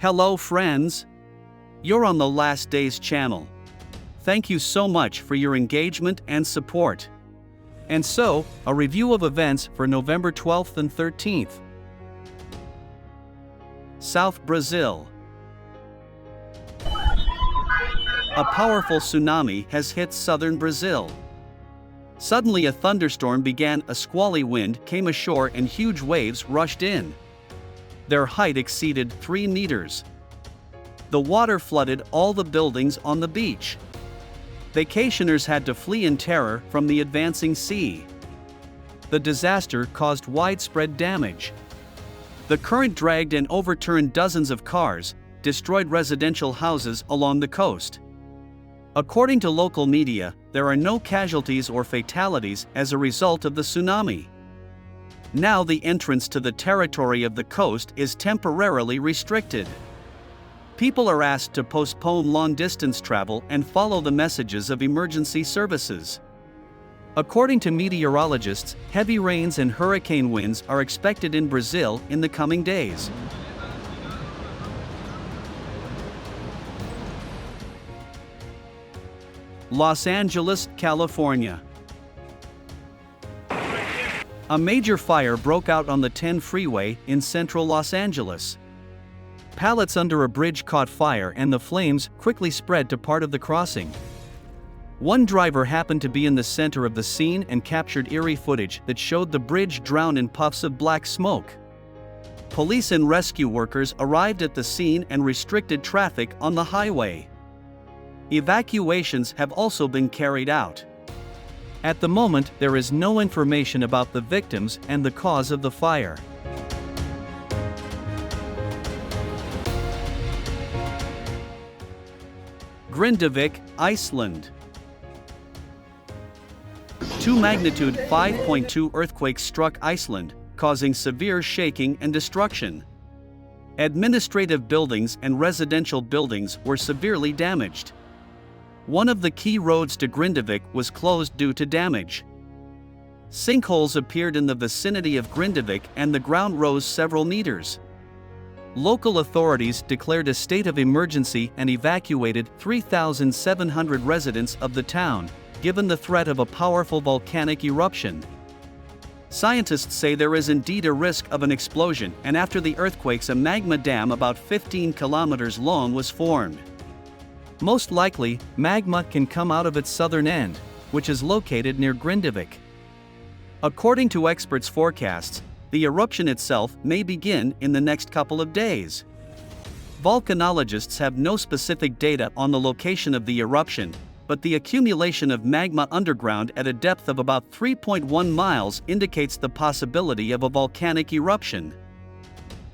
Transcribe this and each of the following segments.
Hello friends! You're on the Last Days channel. Thank you so much for your engagement and support. And so, a review of events for November 12th and 13th. South Brazil. A powerful tsunami has hit southern Brazil. Suddenly a thunderstorm began, a squally wind came ashore and huge waves rushed in. Their height exceeded 3 meters. The water flooded all the buildings on the beach. Vacationers had to flee in terror from the advancing sea. The disaster caused widespread damage. The current dragged and overturned dozens of cars, destroyed residential houses along the coast. According to local media, there are no casualties or fatalities as a result of the tsunami. Now the entrance to the territory of the coast is temporarily restricted. People are asked to postpone long-distance travel and follow the messages of emergency services. According to meteorologists, heavy rains and hurricane winds are expected in Brazil in the coming days. Los Angeles, California. A major fire broke out on the 10 freeway in central Los Angeles. Pallets under a bridge caught fire and the flames quickly spread to part of the crossing. One driver happened to be in the center of the scene and captured eerie footage that showed the bridge drown in puffs of black smoke. Police and rescue workers arrived at the scene and restricted traffic on the highway. Evacuations have also been carried out. At the moment, there is no information about the victims and the cause of the fire. Grindavik, Iceland. 2 magnitude 5.2 earthquakes struck Iceland, causing severe shaking and destruction. Administrative buildings and residential buildings were severely damaged. One of the key roads to Grindavik was closed due to damage. Sinkholes appeared in the vicinity of Grindavik and the ground rose several meters. Local authorities declared a state of emergency and evacuated 3,700 residents of the town, given the threat of a powerful volcanic eruption. Scientists say there is indeed a risk of an explosion, and after the earthquakes a magma dam about 15 kilometers long was formed. Most likely, magma can come out of its southern end, which is located near Grindavik. According to experts' forecasts, the eruption itself may begin in the next couple of days. Volcanologists have no specific data on the location of the eruption, but the accumulation of magma underground at a depth of about 3.1 miles indicates the possibility of a volcanic eruption.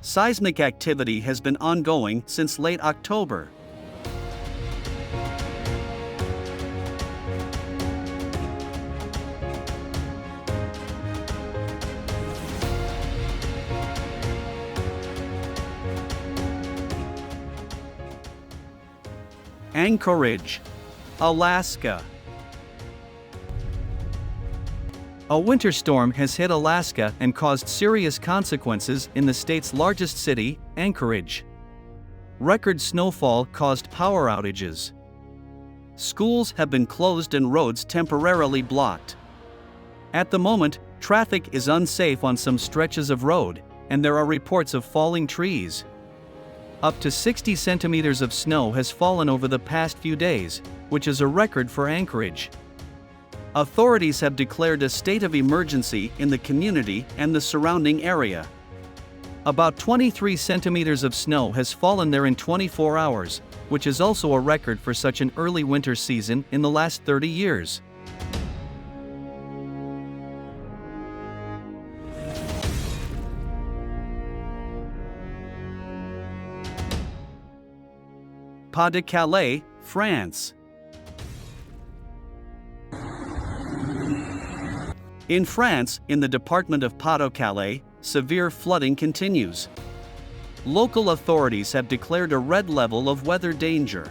Seismic activity has been ongoing since late October. Anchorage, Alaska. A winter storm has hit Alaska and caused serious consequences in the state's largest city, Anchorage. Record snowfall caused power outages. Schools have been closed and roads temporarily blocked. At the moment, traffic is unsafe on some stretches of road, and there are reports of falling trees. Up to 60 centimeters of snow has fallen over the past few days, which is a record for Anchorage. Authorities have declared a state of emergency in the community and the surrounding area. About 23 centimeters of snow has fallen there in 24 hours, which is also a record for such an early winter season in the last 30 years. Pas-de-Calais, France. In France, in the department of Pas-de-Calais, severe flooding continues. Local authorities have declared a red level of weather danger.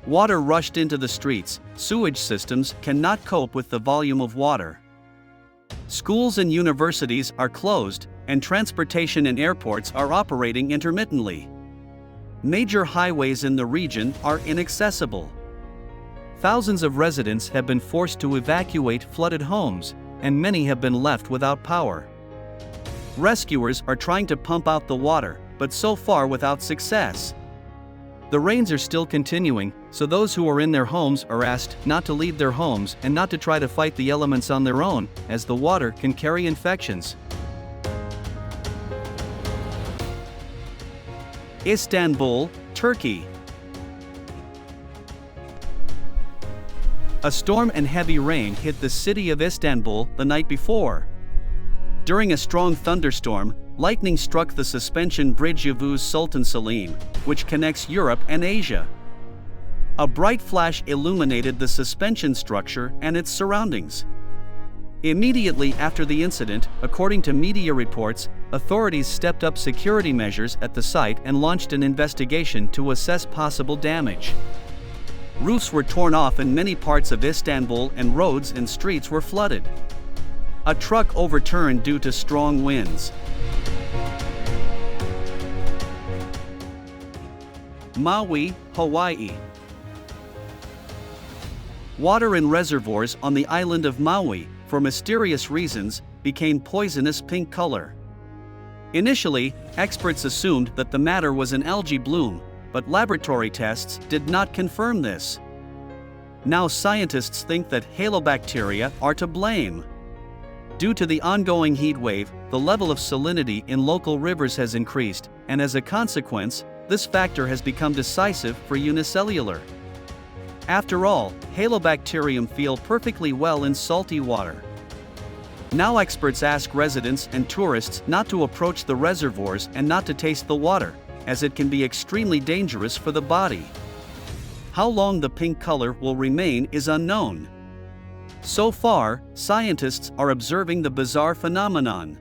Water rushed into the streets, sewage systems cannot cope with the volume of water. Schools and universities are closed, and transportation and airports are operating intermittently. Major highways in the region are inaccessible. Thousands of residents have been forced to evacuate flooded homes, and many have been left without power. Rescuers are trying to pump out the water, but so far without success. The rains are still continuing, so those who are in their homes are asked not to leave their homes and not to try to fight the elements on their own, as the water can carry infections. Istanbul, Turkey. A storm and heavy rain hit the city of Istanbul the night before. During a strong thunderstorm, lightning struck the suspension bridge Yavuz Sultan Selim, which connects Europe and Asia. A bright flash illuminated the suspension structure and its surroundings. Immediately after the incident, according to media reports, authorities stepped up security measures at the site and launched an investigation to assess possible damage. Roofs were torn off in many parts of Istanbul and roads and streets were flooded. A truck overturned due to strong winds. Maui, Hawaii. Water in reservoirs on the island of Maui, for mysterious reasons, became poisonous pink color. Initially, experts assumed that the matter was an algae bloom, but laboratory tests did not confirm this. Now scientists think that halobacteria are to blame. Due to the ongoing heat wave, the level of salinity in local rivers has increased, and as a consequence, this factor has become decisive for unicellular. After all, halobacterium feel perfectly well in salty water. Now experts ask residents and tourists not to approach the reservoirs and not to taste the water, as it can be extremely dangerous for the body. How long the pink color will remain is unknown. So far, scientists are observing the bizarre phenomenon.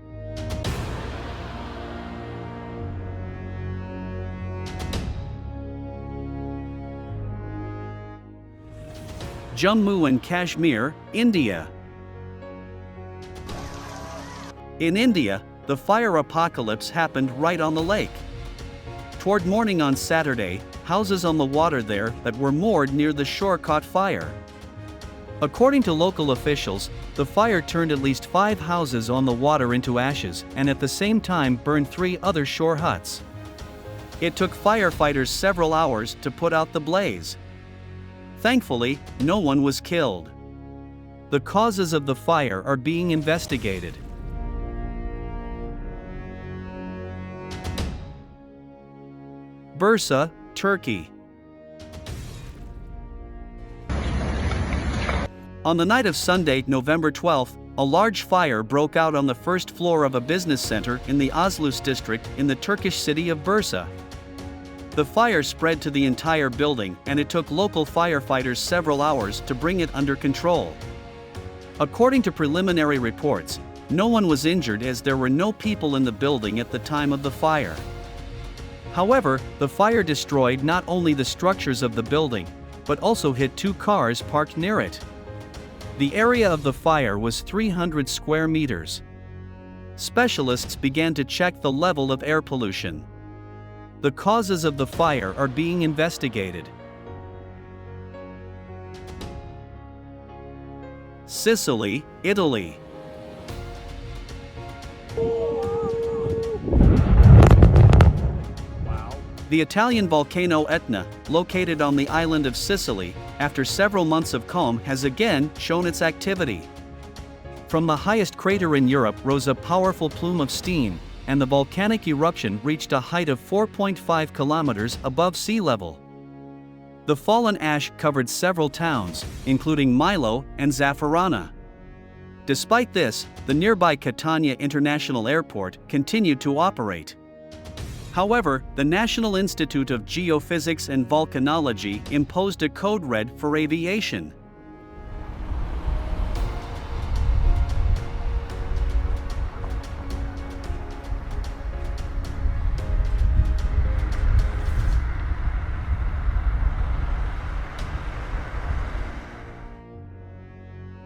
Jammu and Kashmir, India. In India, the fire apocalypse happened right on the lake. Toward morning on Saturday, houses on the water there that were moored near the shore caught fire. According to local officials, the fire turned at least 5 houses on the water into ashes and at the same time burned 3 other shore huts. It took firefighters several hours to put out the blaze. Thankfully, no one was killed. The causes of the fire are being investigated. Bursa, Turkey. On the night of Sunday, November 12, a large fire broke out on the first floor of a business center in the Azlus district in the Turkish city of Bursa. The fire spread to the entire building and it took local firefighters several hours to bring it under control. According to preliminary reports, no one was injured as there were no people in the building at the time of the fire. However, the fire destroyed not only the structures of the building, but also hit 2 cars parked near it. The area of the fire was 300 square meters. Specialists began to check the level of air pollution. The causes of the fire are being investigated. Sicily, Italy. The Italian volcano Etna, located on the island of Sicily, after several months of calm has again shown its activity. From the highest crater in Europe rose a powerful plume of steam, and the volcanic eruption reached a height of 4.5 kilometers above sea level. The fallen ash covered several towns, including Milo and Zaffarana. Despite this, the nearby Catania International Airport continued to operate. However, the National Institute of Geophysics and Volcanology imposed a code red for aviation.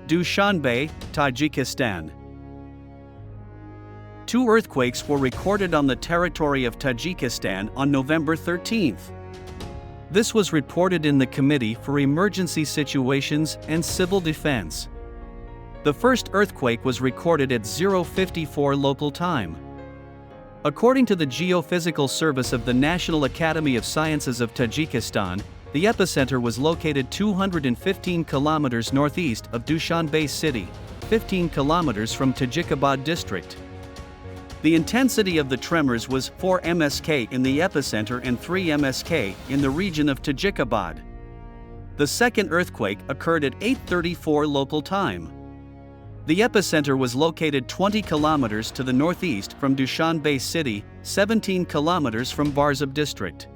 Dushanbe, Tajikistan. 2 earthquakes were recorded on the territory of Tajikistan on November 13. This was reported in the Committee for Emergency Situations and Civil Defense. The first earthquake was recorded at 0:54 local time. According to the Geophysical Service of the National Academy of Sciences of Tajikistan, the epicenter was located 215 kilometers northeast of Dushanbe city, 15 kilometers from Tajikabad district. The intensity of the tremors was 4 MSK in the epicenter and 3 MSK in the region of Tajikabad. The second earthquake occurred at 8:34 local time. The epicenter was located 20 kilometers to the northeast from Dushanbe city, 17 kilometers from Bursa district.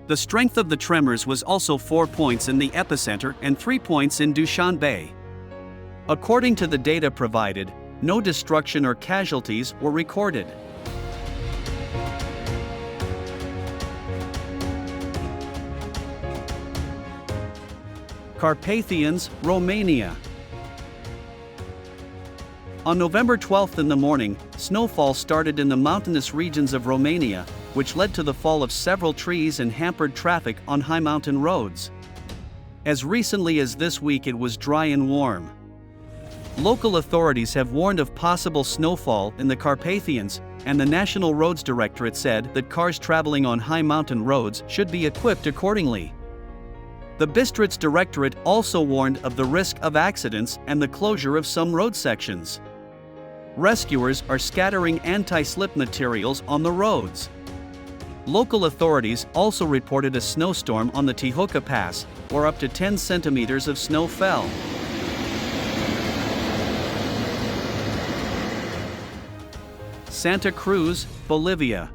The strength of the tremors was also 4 points in the epicenter and 3 points in Dushanbe. According to the data provided, no destruction or casualties were recorded. Carpathians, Romania. On November 12 in the morning, snowfall started in the mountainous regions of Romania, which led to the fall of several trees and hampered traffic on high mountain roads. As recently as this week, it was dry and warm. Local authorities have warned of possible snowfall in the Carpathians, and the National Roads Directorate said that cars traveling on high mountain roads should be equipped accordingly. The Bistritz Directorate also warned of the risk of accidents and the closure of some road sections. Rescuers are scattering anti-slip materials on the roads. Local authorities also reported a snowstorm on the Tihoca Pass, where up to 10 centimeters of snow fell. Santa Cruz, Bolivia.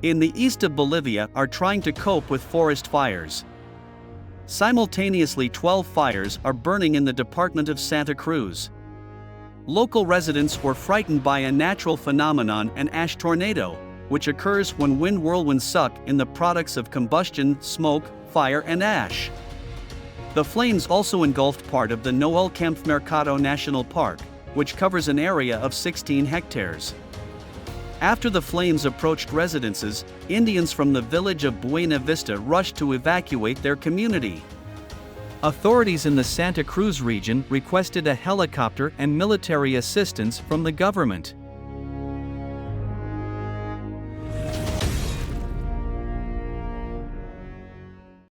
In the east of Bolivia are trying to cope with forest fires. Simultaneously, 12 fires are burning in the department of Santa Cruz. Local residents were frightened by a natural phenomenon, an ash tornado, which occurs when wind whirlwinds suck in the products of combustion, smoke, fire, and ash. The flames also engulfed part of the Noel Kempf Mercado National Park, which covers an area of 16 hectares. After the flames approached residences, Indians from the village of Buena Vista rushed to evacuate their community. Authorities in the Santa Cruz region requested a helicopter and military assistance from the government.